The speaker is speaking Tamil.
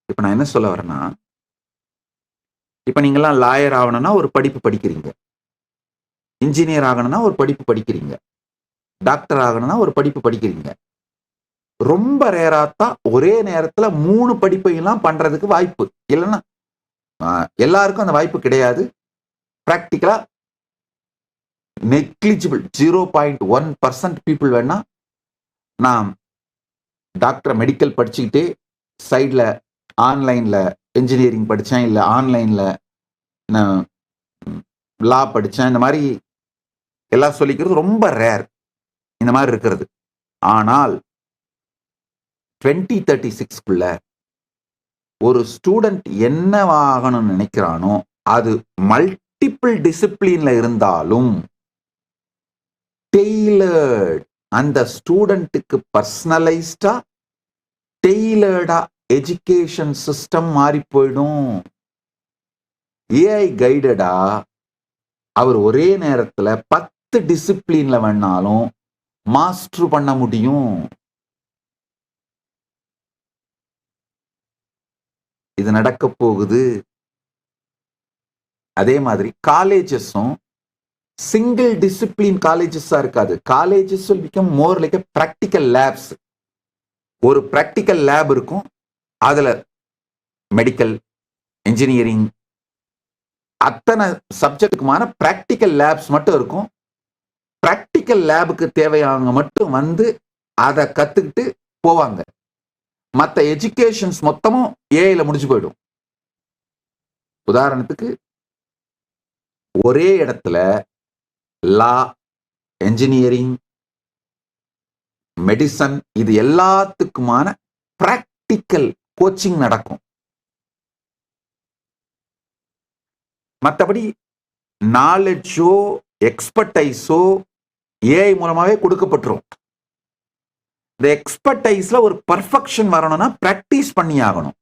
இப்ப நான் என்ன சொல்ல வரேன்னா, இப்ப நீங்கலாம் லாயர் ஆவணும்னா ஒரு படிப்பு படிக்கிறீங்க. இன்ஜினியர் ஆகணும்னா ஒரு படிப்பு படிக்கிறீங்க. டாக்டர் ஆகணும்னா ஒரு படிப்பு படிக்கிறீங்க. ரொம்ப ரேரா தான் ஒரே நேரத்துல 3 படிப்பையெல்லாம் பண்றதுக்கு வாய்ப்பு. இல்லன்னா எல்லாருக்கும் அந்த வாய்ப்பு கிடையாது. பிராக்டிகலா நெக்லிஜிபிள் 0.1% பீப்பிள் வேணா நான் டாக்டர் மெடிக்கல் படிச்சுக்கிட்டே சைட்ல ஆன்லைன்ல இன்ஜினியரிங் படிச்சேன், இல்ல ஆன்லைன்ல நான் லா படிச்சேன். இந்த மாதிரி எல்லாம் சொல்லிக்கிறது ரொம்ப ரேர். இந்த மாதிரி இருக்கிறது. ஆனால் 2036க்குள்ள ஒரு ஸ்டூடெண்ட் என்னவாகணும்னு நினைக்கிறானோ அது மல்டிபிள் டிசிப்ளின்ல இருந்தாலும் டெய்லர்ட் அந்த ஸ்டூடெண்ட்டுக்கு பர்சனலைஸ்டா டெய்லர்டா எஜுகேஷன் சிஸ்டம் மாறி போயிடும். ஏஐ கைடடா அவர் ஒரே நேரத்துல 10 டிசிப்ளின்ல வேணாலும் மாஸ்டர் பண்ண முடியும். இது நடக்க போகுது. அதே மாதிரி காலேஜஸும் சிங்கிள் டிசிப்ளின் காலேஜஸா இருக்காது. Colleges will become more like a practical labs. ஒரு பிராக்டிக்கல் லேப் இருக்கும். அதுல மெடிக்கல், இன்ஜினியரிங் அத்தனை சப்ஜெக்டுக்குமான பிராக்டிக்கல் லேப்ஸ் மட்டும் இருக்கும். பிராக்டிக்கல் லேபுக்கு தேவையானவங்க மட்டும் வந்து அதை கத்துக்கிட்டு போவாங்க. மற்ற எஜுகேஷன்ஸ் மொத்தமும் ஏஐல முடிஞ்சு போயிடும். உதாரணத்துக்கு ஒரே இடத்துல லா, என்ஜினியரிங், மெடிசன் இது எல்லாத்துக்குமான பிராக்டிக்கல் கோச்சிங் நடக்கும். மற்றபடி நாலேஜோ எக்ஸ்பர்டைஸோ ஏஐ மூலமாவே கொடுக்கப்பட்டுரும். இந்த எக்ஸ்பர்டைஸ்ல ஒரு பர்ஃபெக்ஷன் வரணும்னா பிராக்டிஸ் பண்ணி ஆகணும்.